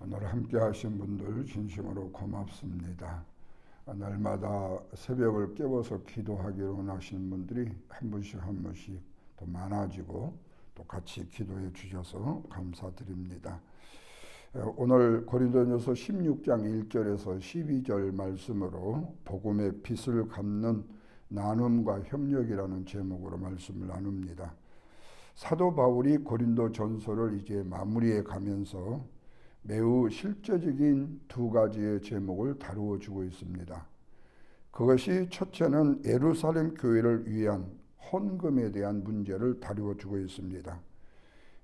오늘 함께 하신 분들 진심으로 고맙습니다. 날마다 새벽을 깨워서 기도하기로 원하시는 분들이 한 분씩 한 분씩 더 많아지고 또 같이 기도해 주셔서 감사드립니다. 오늘 고린도전서 16장 1절에서 12절 말씀으로 복음의 빚을 갚는 나눔과 협력이라는 제목으로 말씀을 나눕니다. 사도 바울이 고린도 전서를 이제 마무리해 가면서 매우 실제적인 두 가지의 제목을 다루어 주고 있습니다. 그것이 첫째는 예루살렘 교회를 위한 헌금에 대한 문제를 다루어 주고 있습니다.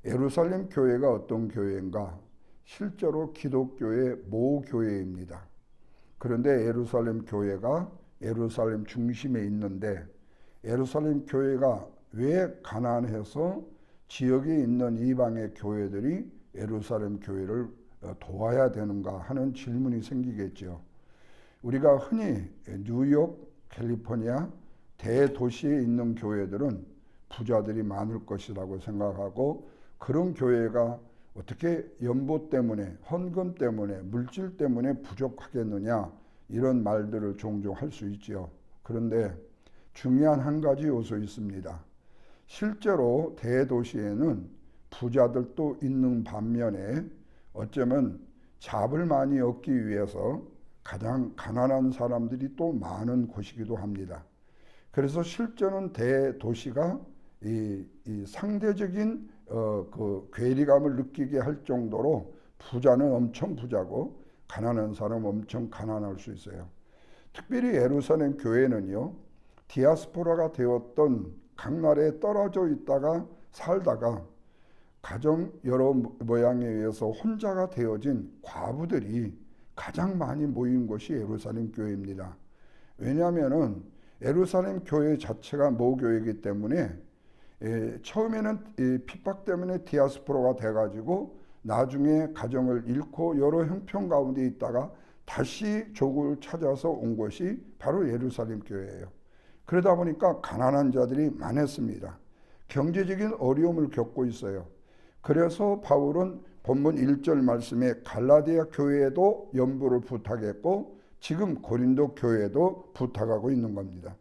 예루살렘 교회가 어떤 교회인가? 실제로 기독교의 모교회입니다. 그런데 예루살렘 교회가 예루살렘 중심에 있는데 예루살렘 교회가 왜 가난해서 지역에 있는 이방의 교회들이 예루살렘 교회를 도와야 되는가 하는 질문이 생기겠죠. 우리가 흔히 뉴욕, 캘리포니아 대도시에 있는 교회들은 부자들이 많을 것이라고 생각하고 그런 교회가 어떻게 연보 때문에, 헌금 때문에, 물질 때문에 부족하겠느냐 이런 말들을 종종 할 수 있지요. 그런데 중요한 한 가지 요소 있습니다. 실제로 대도시에는 부자들도 있는 반면에 어쩌면 잡을 많이 얻기 위해서 가장 가난한 사람들이 또 많은 곳이기도 합니다. 그래서 실제는 대도시가 이 상대적인 그 괴리감을 느끼게 할 정도로 부자는 엄청 부자고 가난한 사람은 엄청 가난할 수 있어요. 특별히 예루살렘 교회는요, 디아스포라가 되었던 각 나라에 떨어져 있다가 살다가 가정 여러 모양에 의해서 혼자가 되어진 과부들이 가장 많이 모인 곳이 예루살렘 교회입니다. 왜냐하면은 예루살렘 교회 자체가 모교회이기 때문에 처음에는 핍박 때문에 디아스포라가 돼가지고 나중에 가정을 잃고 여러 형편 가운데 있다가 다시 조국을 찾아서 온 곳이 바로 예루살렘 교회예요. 그러다 보니까 가난한 자들이 많았습니다. 경제적인 어려움을 겪고 있어요. 그래서 바울은 본문 1절 말씀에 갈라디아 교회에도 연부를 부탁했고 지금 고린도 교회에도 부탁하고 있는 겁니다.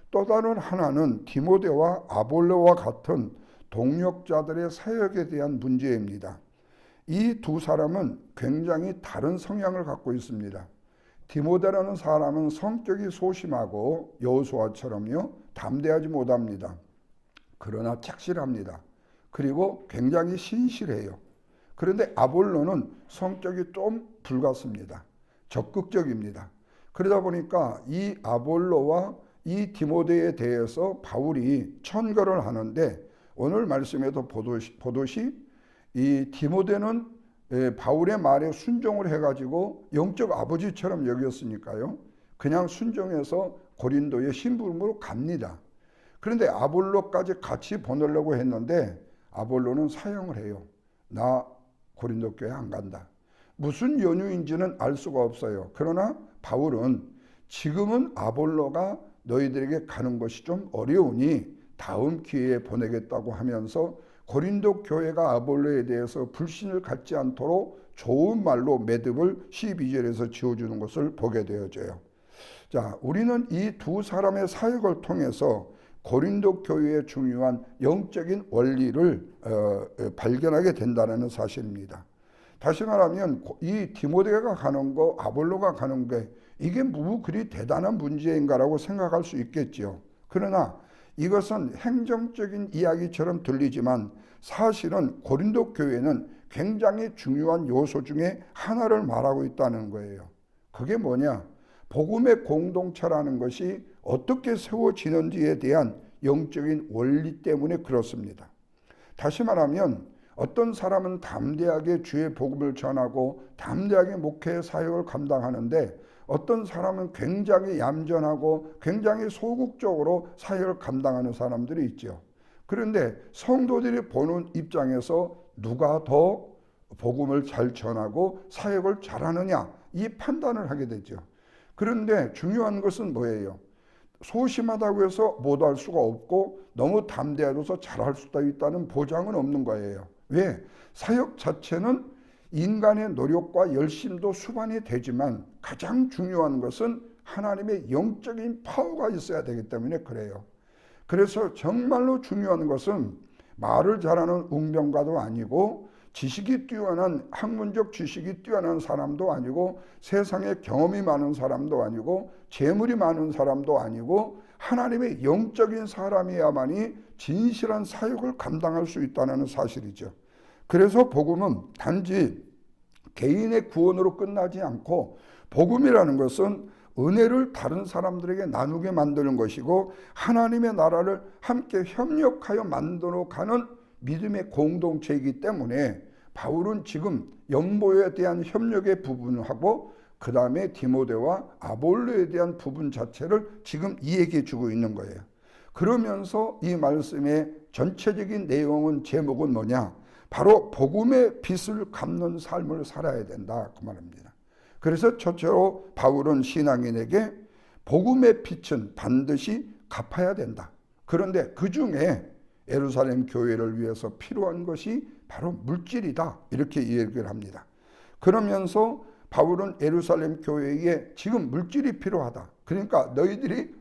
또 다른 하나는 디모데와 아볼로와 같은 동역자들의 사역에 대한 문제입니다. 이 두 사람은 굉장히 다른 성향을 갖고 있습니다. 디모데라는 사람은 성격이 소심하고 여호수아처럼요 담대하지 못합니다. 그러나 착실합니다. 그리고 굉장히 신실해요. 그런데 아볼로는 성격이 좀 불같습니다. 적극적입니다. 그러다 보니까 이 아볼로와 이 디모데에 대해서 바울이 천거를 하는데 오늘 말씀에도 보듯이 이 디모데는 바울의 말에 순종을 해가지고 영적 아버지처럼 여겼으니까요. 그냥 순종해서 고린도의 신부름으로 갑니다. 그런데 아볼로까지 같이 보내려고 했는데 아볼로는 사형을 해요. 나 고린도 교회 안 간다. 무슨 연유인지는 알 수가 없어요. 그러나 바울은 지금은 아볼로가 너희들에게 가는 것이 좀 어려우니 다음 기회에 보내겠다고 하면서 고린도 교회가 아볼로에 대해서 불신을 갖지 않도록 좋은 말로 매듭을 12절에서 지어주는 것을 보게 되어져요. 자, 우리는 이 두 사람의 사역을 통해서 고린도 교회의 중요한 영적인 원리를 발견하게 된다는 사실입니다. 다시 말하면 이 디모데가 가는 거, 아볼로가 가는 게 이게 뭐 그리 대단한 문제인가라고 생각할 수 있겠지요. 그러나 이것은 행정적인 이야기처럼 들리지만 사실은 고린도 교회는 굉장히 중요한 요소 중에 하나를 말하고 있다는 거예요. 그게 뭐냐? 복음의 공동체라는 것이 어떻게 세워지는지에 대한 영적인 원리 때문에 그렇습니다. 다시 말하면 어떤 사람은 담대하게 주의 복음을 전하고 담대하게 목회 사역을 감당하는데 어떤 사람은 굉장히 얌전하고 굉장히 소극적으로 사역을 감당하는 사람들이 있죠. 그런데 성도들이 보는 입장에서 누가 더 복음을 잘 전하고 사역을 잘하느냐 이 판단을 하게 되죠. 그런데 중요한 것은 뭐예요? 소심하다고 해서 못할 수가 없고 너무 담대해서 잘할 수도 있다는 보장은 없는 거예요. 왜? 사역 자체는 인간의 노력과 열심도 수반이 되지만 가장 중요한 것은 하나님의 영적인 파워가 있어야 되기 때문에 그래요. 그래서 정말로 중요한 것은 말을 잘하는 웅병가도 아니고 지식이 뛰어난 학문적 지식이 뛰어난 사람도 아니고 세상에 경험이 많은 사람도 아니고 재물이 많은 사람도 아니고 하나님의 영적인 사람이야만이 진실한 사역을 감당할 수 있다는 사실이죠. 그래서 복음은 단지 개인의 구원으로 끝나지 않고 복음이라는 것은 은혜를 다른 사람들에게 나누게 만드는 것이고 하나님의 나라를 함께 협력하여 만들어가는 믿음의 공동체이기 때문에 바울은 지금 연보에 대한 협력의 부분하고 그 다음에 디모데와 아볼로에 대한 부분 자체를 지금 이야기해 주고 있는 거예요. 그러면서 이 말씀의 전체적인 내용은 제목은 뭐냐? 바로 복음의 빚을 갚는 삶을 살아야 된다 그 말입니다. 그래서 첫째로 바울은 신앙인에게 복음의 빚은 반드시 갚아야 된다. 그런데 그 중에 예루살렘 교회를 위해서 필요한 것이 바로 물질이다 이렇게 얘기를 합니다. 그러면서 바울은 예루살렘 교회에 지금 물질이 필요하다. 그러니까 너희들이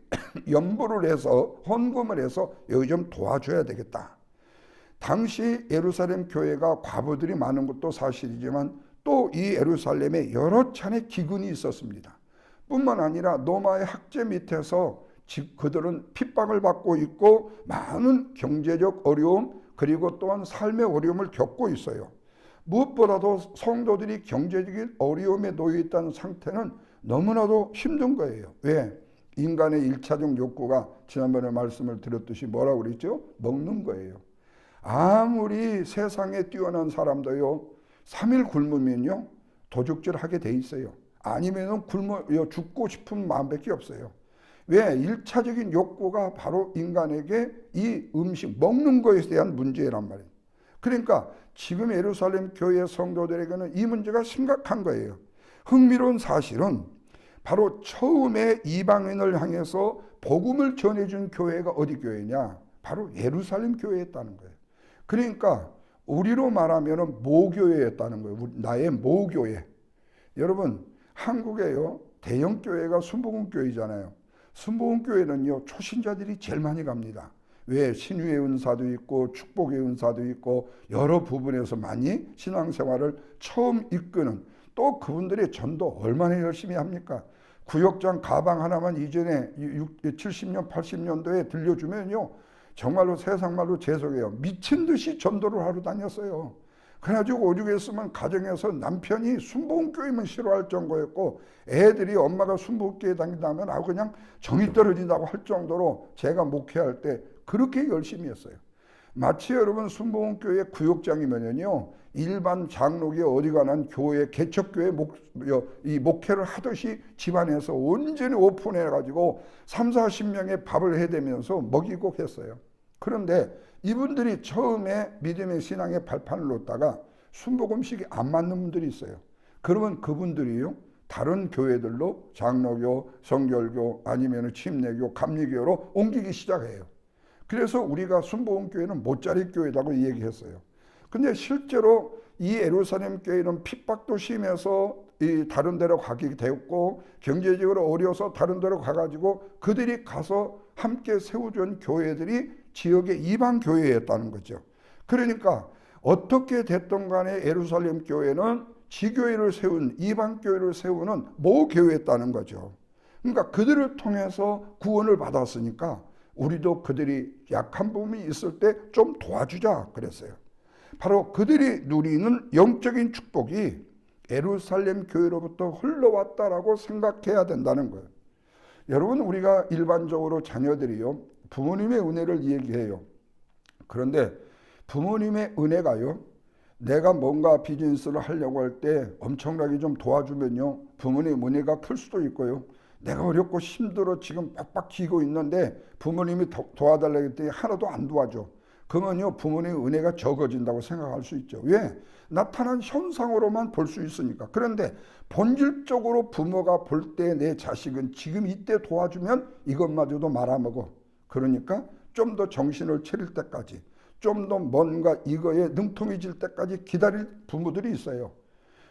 연보를 해서 헌금을 해서 여기 좀 도와줘야 되겠다. 당시 예루살렘 교회가 과부들이 많은 것도 사실이지만 또 이 예루살렘에 여러 차례 기근이 있었습니다. 뿐만 아니라 로마의 학제 밑에서 그들은 핍박을 받고 있고 많은 경제적 어려움 그리고 또한 삶의 어려움을 겪고 있어요. 무엇보다도 성도들이 경제적인 어려움에 놓여 있다는 상태는 너무나도 힘든 거예요. 왜? 인간의 일차적 욕구가 지난번에 말씀을 드렸듯이 뭐라고 그랬죠? 먹는 거예요. 아무리 세상에 뛰어난 사람도요 3일 굶으면요 도둑질하게 돼 있어요. 아니면은 굶어 죽고 싶은 마음밖에 없어요. 왜? 1차적인 욕구가 바로 인간에게 이 음식 먹는 것에 대한 문제란 말이에요. 그러니까 지금 예루살렘 교회 성도들에게는 이 문제가 심각한 거예요. 흥미로운 사실은 바로 처음에 이방인을 향해서 복음을 전해준 교회가 어디 교회냐? 바로 예루살렘 교회였다는 거예요. 그러니까 우리로 말하면 모교회였다는 거예요. 나의 모교회. 여러분 한국에요 대형 교회가 순복음교회잖아요. 순복음교회는요 초신자들이 제일 많이 갑니다. 왜? 신유의 은사도 있고 축복의 은사도 있고 여러 부분에서 많이 신앙생활을 처음 이끄는 또 그분들의 전도 얼마나 열심히 합니까? 구역장 가방 하나만 이전에 70년 80년도에 들려주면요 정말로 세상말로 죄송해요 미친 듯이 전도를 하러 다녔어요. 그래가지고 오죽 했으면 가정에서 남편이 순복음교회만 싫어할 정도였고 애들이 엄마가 순복음교회 다닌다면 그냥 정이 떨어진다고 할 정도로 제가 목회할 때 그렇게 열심히 했어요. 마치 여러분 순복음교회 구역장이면요 일반 장로교 어디 가는 교회 개척교회 이 목회를 하듯이 집안에서 온전히 오픈해가지고 30-40명의 밥을 해대면서 먹이고 했어요. 그런데 이분들이 처음에 믿음의 신앙의 발판을 놓다가 순복음식이 안 맞는 분들이 있어요. 그러면 그분들이요 다른 교회들로 장로교, 성결교 아니면 침례교, 감리교로 옮기기 시작해요. 그래서 우리가 순복음교회는 모짜리 교회라고 얘기했어요. 근데 실제로 이 예루살렘 교회는 핍박도 심해서 다른 데로 가게 되었고 경제적으로 어려워서 다른 데로 가가지고 그들이 가서 함께 세워준 교회들이 지역의 이방 교회였다는 거죠. 그러니까 어떻게 됐든 간에 예루살렘 교회는 지교회를 세운 이방 교회를 세우는 모교회였다는 거죠. 그러니까 그들을 통해서 구원을 받았으니까 우리도 그들이 약한 부분이 있을 때 좀 도와주자 그랬어요. 바로 그들이 누리는 영적인 축복이 예루살렘 교회로부터 흘러왔다라고 생각해야 된다는 거예요. 여러분 우리가 일반적으로 자녀들이요 부모님의 은혜를 얘기해요. 그런데 부모님의 은혜가요 내가 뭔가 비즈니스를 하려고 할 때 엄청나게 좀 도와주면요 부모님의 은혜가 클 수도 있고요 내가 어렵고 힘들어 지금 빡빡 기고 있는데 부모님이 도와달라고 했더니 하나도 안 도와줘. 그러면요 부모님의 은혜가 적어진다고 생각할 수 있죠. 왜? 나타난 현상으로만 볼 수 있으니까. 그런데 본질적으로 부모가 볼 때 내 자식은 지금 이때 도와주면 이것마저도 말아먹어. 그러니까 좀 더 정신을 차릴 때까지 좀 더 뭔가 이거에 능통해질 때까지 기다릴 부모들이 있어요.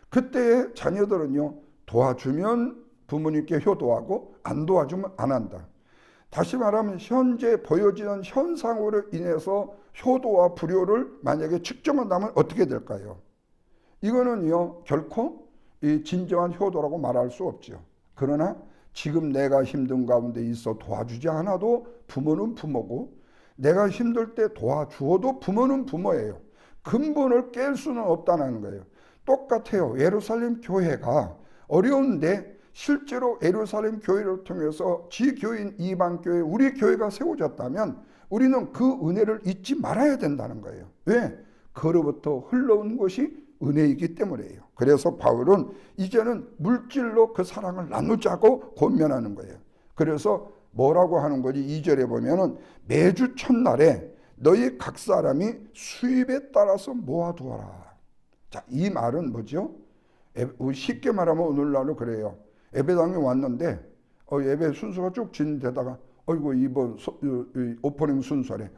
그때의 자녀들은요, 도와주면 부모님께 효도하고 안 도와주면 안 한다. 다시 말하면 현재 보여지는 현상으로 인해서 효도와 불효를 만약에 측정한다면 어떻게 될까요? 이거는요, 결코 이 진정한 효도라고 말할 수 없죠. 그러나 지금 내가 힘든 가운데 있어 도와주지 않아도 부모는 부모고, 내가 힘들 때 도와주어도 부모는 부모예요. 근본을 깰 수는 없다는 거예요. 똑같아요. 예루살렘 교회가 어려운데 실제로 예루살렘 교회를 통해서 지교인 이방교회, 우리 교회가 세워졌다면 우리는 그 은혜를 잊지 말아야 된다는 거예요. 왜? 그로부터 흘러온 것이 은혜이기 때문이에요. 그래서 바울은 이제는 물질로 그 사랑을 나누자고 권면하는 거예요. 그래서 뭐라고 하는 거지? 2절에 보면은 매주 첫날에 너희 각 사람이 수입에 따라서 모아두어라. 자, 이 말은 뭐죠? 쉽게 말하면 오늘날은 그래요. 예배당에 왔는데 예배 순서가 쭉 진행되다가 아이고 이번 오프닝 순서래,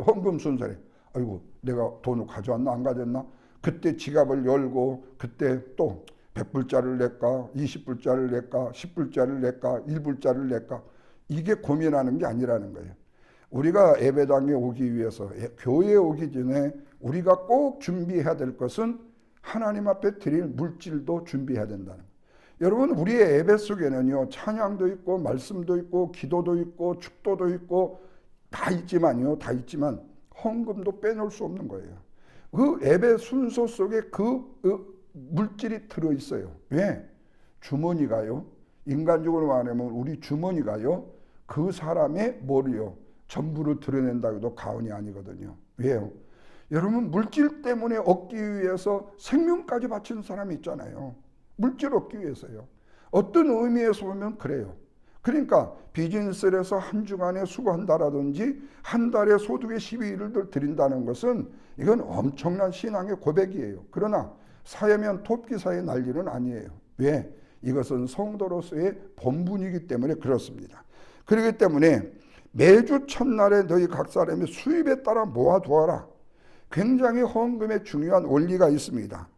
헌금 순서래. 아이고 내가 돈을 가져왔나 안 가져왔나? 그때 지갑을 열고 그때 또 100불짜리를 낼까 20불짜리를 낼까 10불짜리를 낼까 1불짜리를 낼까, 이게 고민하는 게 아니라는 거예요. 우리가 예배당에 오기 위해서, 교회에 오기 전에 우리가 꼭 준비해야 될 것은 하나님 앞에 드릴 물질도 준비해야 된다는 거예요. 여러분, 우리의 예배 속에는요, 찬양도 있고 말씀도 있고 기도도 있고 축도도 있고 다 있지만 헌금도 빼놓을 수 없는 거예요. 그 예배 순서 속에 그 물질이 들어있어요. 왜? 주머니가요, 인간적으로 말하면 우리 주머니가요, 그 사람의 뭐를요, 전부를 드러낸다고 해도 가언이 아니거든요. 왜요? 여러분, 물질 때문에 얻기 위해서 생명까지 바치는 사람이 있잖아요. 물질 얻기 위해서요. 어떤 의미에서 보면 그래요. 그러니까 비즈니스를 해서 한 주간에 수고한다라든지 한 달에 소득의 12일을 드린다는 것은 이건 엄청난 신앙의 고백이에요. 그러나 사회면 돕기 사회 날 일은 아니에요. 왜? 이것은 성도로서의 본분이기 때문에 그렇습니다. 그렇기 때문에 매주 첫날에 너희 각 사람의 수입에 따라 모아두어라. 굉장히 헌금에 중요한 원리가 있습니다.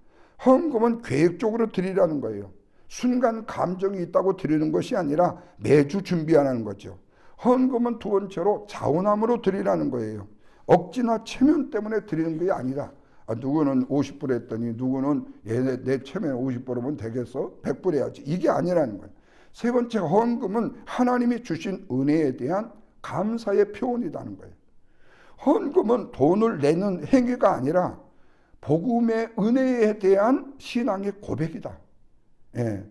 헌금은 계획적으로 드리라는 거예요. 순간 감정이 있다고 드리는 것이 아니라 매주 준비하는 거죠. 헌금은 두 번째로 자원함으로 드리라는 거예요. 억지나 체면 때문에 드리는 게 아니라, 누구는 50불 했더니 누구는 내 체면 50불이면 되겠어? 100불 해야지. 이게 아니라는 거예요. 세 번째, 헌금은 하나님이 주신 은혜에 대한 감사의 표현이라는 거예요. 헌금은 돈을 내는 행위가 아니라 복음의 은혜에 대한 신앙의 고백이다. 예.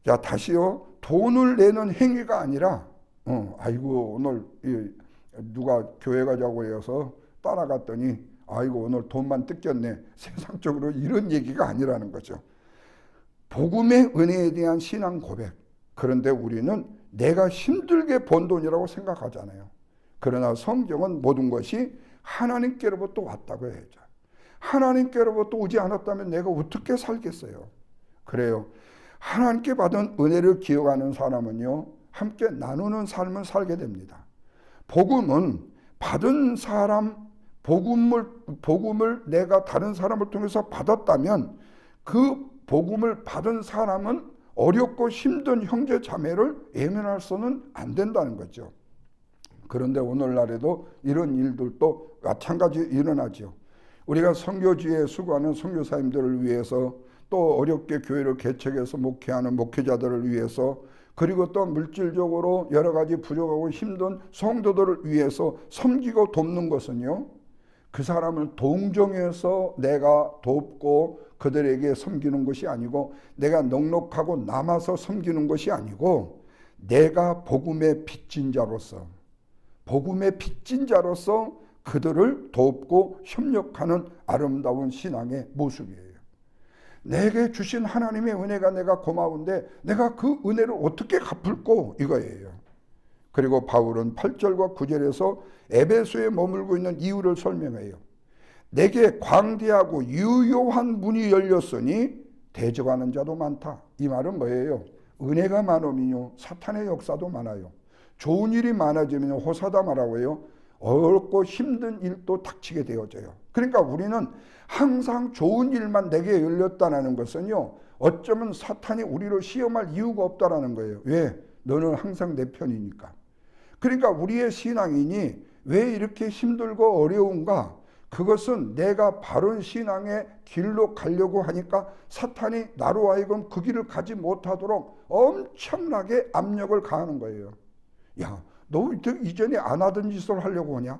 자, 다시요. 돈을 내는 행위가 아니라, 아이고, 오늘 누가 교회 가자고 해서 따라갔더니, 아이고, 오늘 돈만 뜯겼네. 세상적으로 이런 얘기가 아니라는 거죠. 복음의 은혜에 대한 신앙 고백. 그런데 우리는 내가 힘들게 번 돈이라고 생각하잖아요. 그러나 성경은 모든 것이 하나님께로부터 왔다고 해야죠. 하나님께로부터 오지 않았다면 내가 어떻게 살겠어요? 그래요. 하나님께 받은 은혜를 기억하는 사람은요, 함께 나누는 삶을 살게 됩니다. 복음은 받은 사람, 복음을 내가 다른 사람을 통해서 받았다면 그 복음을 받은 사람은 어렵고 힘든 형제 자매를 외면해서는 안 된다는 거죠. 그런데 오늘날에도 이런 일들도 마찬가지 일어나죠. 우리가 선교지에 수고하는 선교사님들을 위해서, 또 어렵게 교회를 개척해서 목회하는 목회자들을 위해서, 그리고 또 물질적으로 여러 가지 부족하고 힘든 성도들을 위해서 섬기고 돕는 것은요, 그 사람을 동정해서 내가 돕고 그들에게 섬기는 것이 아니고, 내가 넉넉하고 남아서 섬기는 것이 아니고, 내가 복음의 빚진 자로서 그들을 돕고 협력하는 아름다운 신앙의 모습이에요. 내게 주신 하나님의 은혜가 내가 고마운데 내가 그 은혜를 어떻게 갚을꼬, 이거예요. 그리고 바울은 8절과 9절에서 에베소에 머물고 있는 이유를 설명해요. 내게 광대하고 유효한 문이 열렸으니 대적하는 자도 많다. 이 말은 뭐예요? 은혜가 많으면요, 사탄의 역사도 많아요. 좋은 일이 많아지면 호사다마라고 해요. 어렵고 힘든 일도 닥치게 되어져요. 그러니까 우리는 항상 좋은 일만 내게 열렸다는 것은요, 어쩌면 사탄이 우리를 시험할 이유가 없다라는 거예요. 왜? 너는 항상 내 편이니까. 그러니까 우리의 신앙인이 왜 이렇게 힘들고 어려운가? 그것은 내가 바른 신앙의 길로 가려고 하니까 사탄이 나로 하여금 그 길을 가지 못하도록 엄청나게 압력을 가하는 거예요. 야, 너 이전에 안 하던 짓을 하려고 하냐?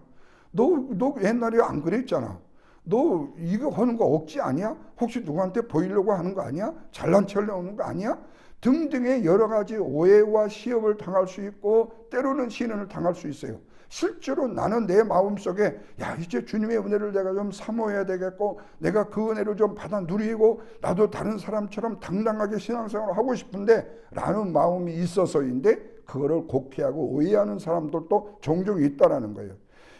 너 옛날에 안 그랬잖아. 너 이거 하는 거 억지 아니야? 혹시 누구한테 보이려고 하는 거 아니야? 잘난 체 하려고 하는 거 아니야? 등등의 여러 가지 오해와 시험을 당할 수 있고 때로는 시련을 당할 수 있어요. 실제로 나는 내 마음속에 야, 이제 주님의 은혜를 내가 좀 사모해야 되겠고 내가 그 은혜를 좀 받아 누리고 나도 다른 사람처럼 당당하게 신앙생활을 하고 싶은데 라는 마음이 있어서인데 그거를 곡해하고 오해하는 사람들도 종종 있다라는 거예요.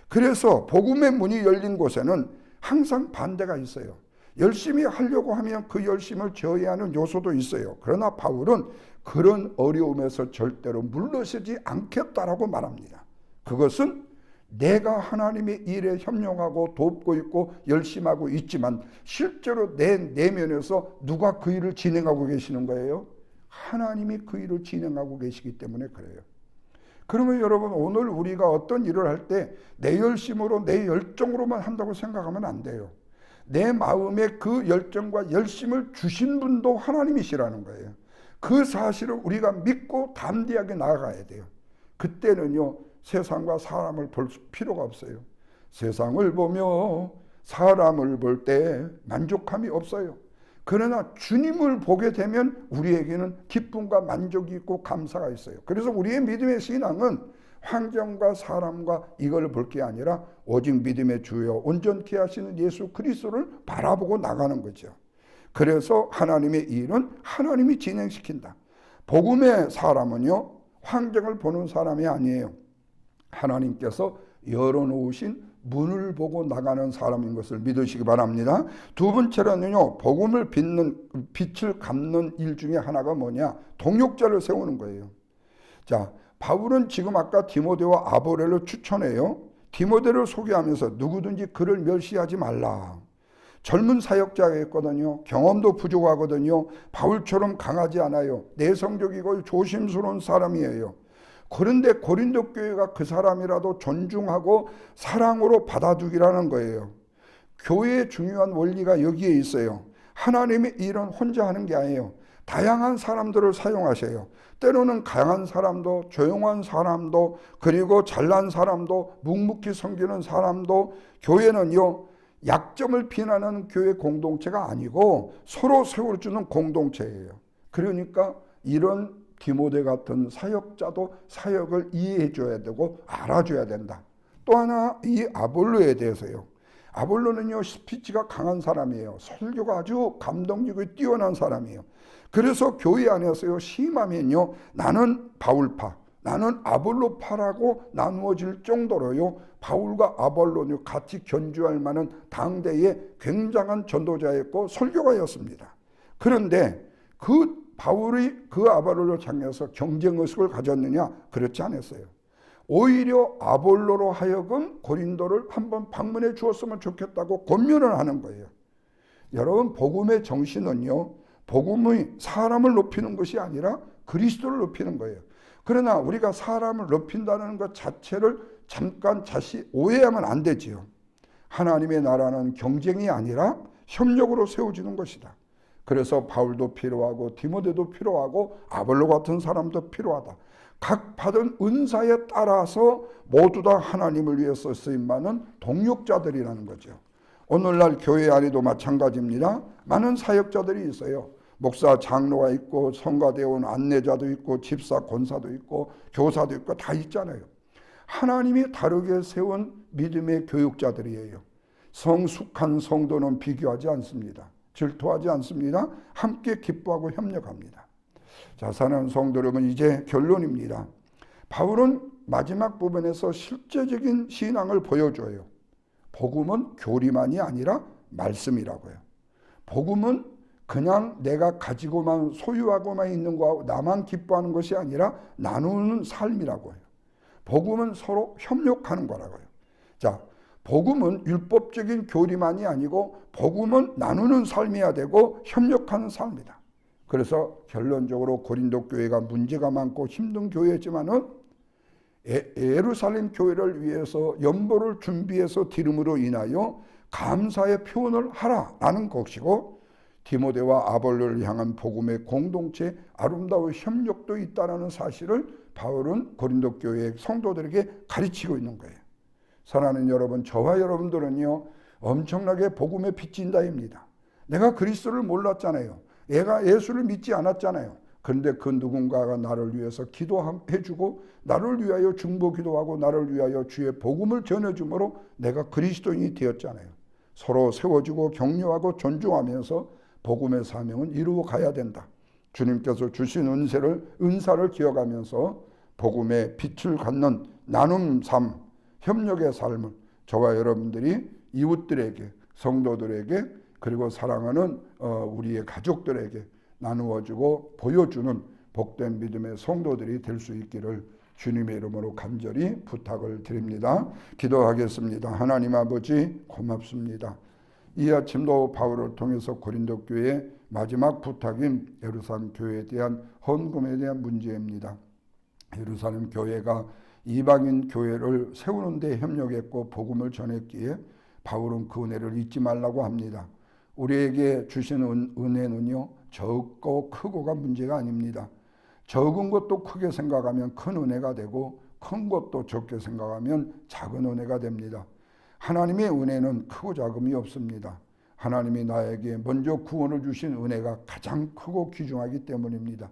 그래서 복음의 문이 열린 곳에는 항상 반대가 있어요. 열심히 하려고 하면 그 열심을 저해하는 요소도 있어요. 그러나 바울은 그런 어려움에서 절대로 물러서지 않겠다라고 말합니다. 그것은 내가 하나님의 일에 협력하고 돕고 있고 열심히 하고 있지만 실제로 내 내면에서 누가 그 일을 진행하고 계시는 거예요? 하나님이 그 일을 진행하고 계시기 때문에 그래요. 그러면 여러분 오늘 우리가 어떤 일을 할 때 내 열심으로 내 열정으로만 한다고 생각하면 안 돼요. 내 마음에 그 열정과 열심을 주신 분도 하나님이시라는 거예요. 그 사실을 우리가 믿고 담대하게 나아가야 돼요. 그때는요 세상과 사람을 볼 필요가 없어요. 세상을 보며 사람을 볼 때 만족함이 없어요. 그러나 주님을 보게 되면 우리에게는 기쁨과 만족이 있고 감사가 있어요. 그래서 우리의 믿음의 신앙은 환경과 사람과 이걸 볼 게 아니라 오직 믿음의 주여 온전케 하시는 예수 그리스도를 바라보고 나가는 거죠. 그래서 하나님의 일은 하나님이 진행시킨다. 복음의 사람은요 환경을 보는 사람이 아니에요. 하나님께서 열어놓으신 문을 보고 나가는 사람인 것을 믿으시기 바랍니다. 두 번째로는요 복음을 빛을 갚는 일 중에 하나가 뭐냐? 동역자를 세우는 거예요. 자, 바울은 지금 아까 디모데와 아볼로를 추천해요. 디모데를 소개하면서 누구든지 그를 멸시하지 말라. 젊은 사역자였거든요. 경험도 부족하거든요. 바울처럼 강하지 않아요. 내성적이고 조심스러운 사람이에요. 그런데 고린도 교회가 그 사람이라도 존중하고 사랑으로 받아두기라는 거예요. 교회의 중요한 원리가 여기에 있어요. 하나님의 일은 혼자 하는 게 아니에요. 다양한 사람들을 사용하셔요. 때로는 강한 사람도 조용한 사람도 그리고 잘난 사람도 묵묵히 섬기는 사람도 교회는요 약점을 비난하는 교회 공동체가 아니고 서로 세워주는 공동체예요. 그러니까 이런 디모데 같은 사역자도 사역을 이해해 줘야 되고 알아줘야 된다. 또 하나 이 아볼로에 대해서요. 아볼로는요 스피치가 강한 사람이에요. 설교가 아주 감동적이고 뛰어난 사람이에요. 그래서 교회 안에서요 심하면요 나는 바울파 나는 아볼로파라고 나누어질 정도로요 바울과 아볼로는 같이 견주할 만한 당대의 굉장한 전도자였고 설교가였습니다. 그런데 그 바울이 그 아볼로를 향해서 경쟁의식을 가졌느냐? 그렇지 않았어요. 오히려 아볼로로 하여금 고린도를 한번 방문해 주었으면 좋겠다고 권면을 하는 거예요. 여러분 복음의 정신은요 복음의 사람을 높이는 것이 아니라 그리스도를 높이는 거예요. 그러나 우리가 사람을 높인다는 것 자체를 잠깐 다시 오해하면 안 되지요. 하나님의 나라는 경쟁이 아니라 협력으로 세워지는 것이다. 그래서 바울도 필요하고 디모데도 필요하고 아볼로 같은 사람도 필요하다. 각 받은 은사에 따라서 모두 다 하나님을 위해서 쓰임받는 동역자들이라는 거죠. 오늘날 교회 안에도 마찬가지입니다. 많은 사역자들이 있어요. 목사, 장로가 있고 성가대원 안내자도 있고 집사, 권사도 있고 교사도 있고 다 있잖아요. 하나님이 다르게 세운 믿음의 교육자들이에요. 성숙한 성도는 비교하지 않습니다. 질투하지 않습니다. 함께 기뻐하고 협력합니다. 자, 사랑하는 성도 여러분, 이제 결론입니다. 바울은 마지막 부분에서 실제적인 신앙을 보여줘요. 복음은 교리만이 아니라 말씀이라고요. 복음은 그냥 내가 가지고만 소유하고만 있는 거하고 나만 기뻐하는 것이 아니라 나누는 삶이라고 해요. 복음은 서로 협력하는 거라고요. 자, 복음은 율법적인 교리만이 아니고 복음은 나누는 삶이어야 되고 협력하는 삶이다. 그래서 결론적으로 고린도 교회가 문제가 많고 힘든 교회지만은 예루살렘 교회를 위해서 연보를 준비해서 기름으로 인하여 감사의 표현을 하라라는 것이고, 디모데와 아볼로를 향한 복음의 공동체 아름다운 협력도 있다는 사실을 바울은 고린도 교회 성도들에게 가르치고 있는 거예요. 사랑하는 여러분, 저와 여러분들은요 엄청나게 복음에 빚진다입니다. 내가 그리스도를 몰랐잖아요. 내가 예수를 믿지 않았잖아요. 그런데 그 누군가가 나를 위해서 기도해주고 나를 위하여 중보 기도하고 나를 위하여 주의 복음을 전해주므로 내가 그리스도인이 되었잖아요. 서로 세워주고 격려하고 존중하면서 복음의 사명은 이루어 가야 된다. 주님께서 주신 은사를 기억하면서 복음의 빛을 갖는 나눔 삶, 협력의 삶을 저와 여러분들이 이웃들에게, 성도들에게, 그리고 사랑하는 우리의 가족들에게 나누어주고 보여주는 복된 믿음의 성도들이 될 수 있기를 주님의 이름으로 간절히 부탁을 드립니다. 기도하겠습니다. 하나님 아버지, 고맙습니다. 이 아침도 바울을 통해서 고린도 교회의 마지막 부탁인 예루살렘 교회에 대한 헌금에 대한 문제입니다. 예루살렘 교회가 이방인 교회를 세우는 데 협력했고 복음을 전했기에 바울은 그 은혜를 잊지 말라고 합니다. 우리에게 주신 은혜는요 적고 크고가 문제가 아닙니다. 적은 것도 크게 생각하면 큰 은혜가 되고 큰 것도 적게 생각하면 작은 은혜가 됩니다. 하나님의 은혜는 크고 작음이 없습니다. 하나님이 나에게 먼저 구원을 주신 은혜가 가장 크고 귀중하기 때문입니다.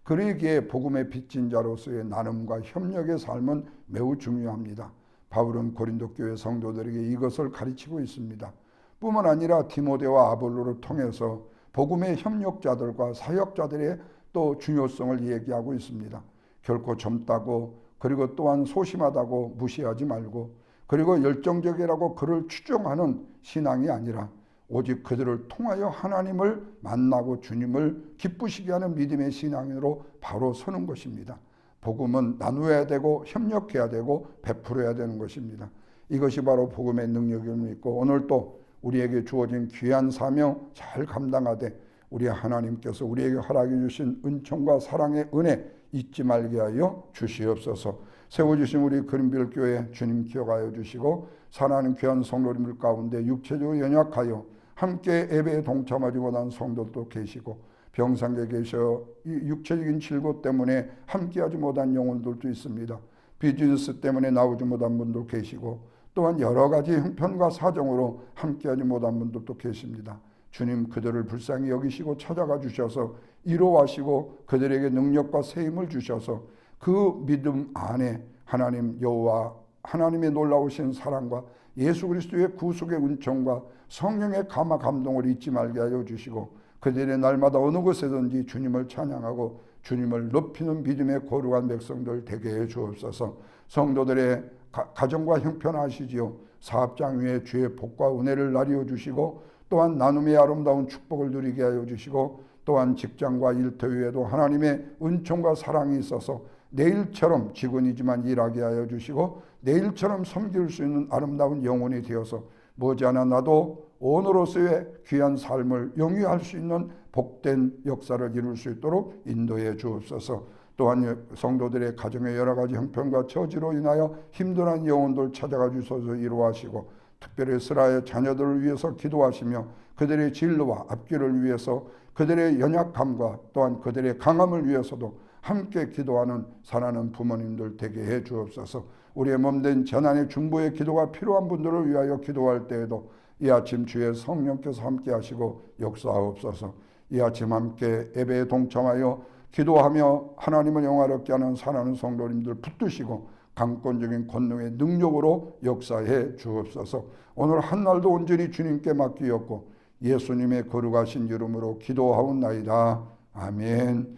그러기에 복음의 빚진 자로서의 나눔과 협력의 삶은 매우 중요합니다. 바울은 고린도 교회 성도들에게 이것을 가르치고 있습니다. 뿐만 아니라 디모데와 아볼로를 통해서 복음의 협력자들과 사역자들의 또 중요성을 얘기하고 있습니다. 결코 젊다고 그리고 또한 소심하다고 무시하지 말고, 그리고 열정적이라고 그를 추종하는 신앙이 아니라 오직 그들을 통하여 하나님을 만나고 주님을 기쁘시게 하는 믿음의 신앙으로 바로 서는 것입니다. 복음은 나누어야 되고 협력해야 되고 베풀어야 되는 것입니다. 이것이 바로 복음의 능력임을 믿고 오늘 또 우리에게 주어진 귀한 사명 잘 감당하되 우리 하나님께서 우리에게 허락해 주신 은총과 사랑의 은혜 잊지 말게 하여 주시옵소서. 세워주신 우리 그린빌교회 주님 기억하여 주시고, 사랑하는 귀한 성도님들 가운데 육체적으로 연약하여 함께 예배에 동참하지 못한 성도도 계시고, 병상에 계셔 육체적인 질고 때문에 함께하지 못한 영혼들도 있습니다. 비즈니스 때문에 나오지 못한 분도 계시고, 또한 여러 가지 형편과 사정으로 함께하지 못한 분들도 계십니다. 주님 그들을 불쌍히 여기시고 찾아가 주셔서 위로하시고 그들에게 능력과 세임을 주셔서 그 믿음 안에 하나님 여호와 하나님의 놀라우신 사랑과 예수 그리스도의 구속의 은총과 성령의 감화 감동을 잊지 말게 하여 주시고, 그들의 날마다 어느 곳에든지 주님을 찬양하고 주님을 높이는 믿음의 거룩한 백성들 되게 해 주옵소서. 성도들의 가정과 형편하시지요. 사업장 위에 주의 복과 은혜를 나뉘어 주시고, 또한 나눔의 아름다운 축복을 누리게 하여 주시고, 또한 직장과 일터 위에도 하나님의 은총과 사랑이 있어서 내일처럼 직원이지만 일하게 하여 주시고, 내일처럼 섬길 수 있는 아름다운 영혼이 되어서 머지않아 나도 오늘로서의 귀한 삶을 영위할 수 있는 복된 역사를 이룰 수 있도록 인도해 주옵소서. 또한 성도들의 가정의 여러 가지 형편과 처지로 인하여 힘들어하는 영혼들 찾아가 주셔서 이루하시고, 특별히 이스라엘 자녀들을 위해서 기도하시며 그들의 진로와 앞길을 위해서 그들의 연약함과 또한 그들의 강함을 위해서도 함께 기도하는 사랑하는 부모님들 되게 해 주옵소서. 우리의 몸된 재난의 중보의 기도가 필요한 분들을 위하여 기도할 때에도 이 아침 주의 성령께서 함께 하시고 역사하옵소서. 이 아침 함께 예배에 동참하여 기도하며 하나님을 영화롭게 하는 사랑하는 성도님들 붙드시고 강권적인 권능의 능력으로 역사해 주옵소서. 오늘 한날도 온전히 주님께 맡기었고 예수님의 거룩하신 이름으로 기도하옵나이다. 아멘.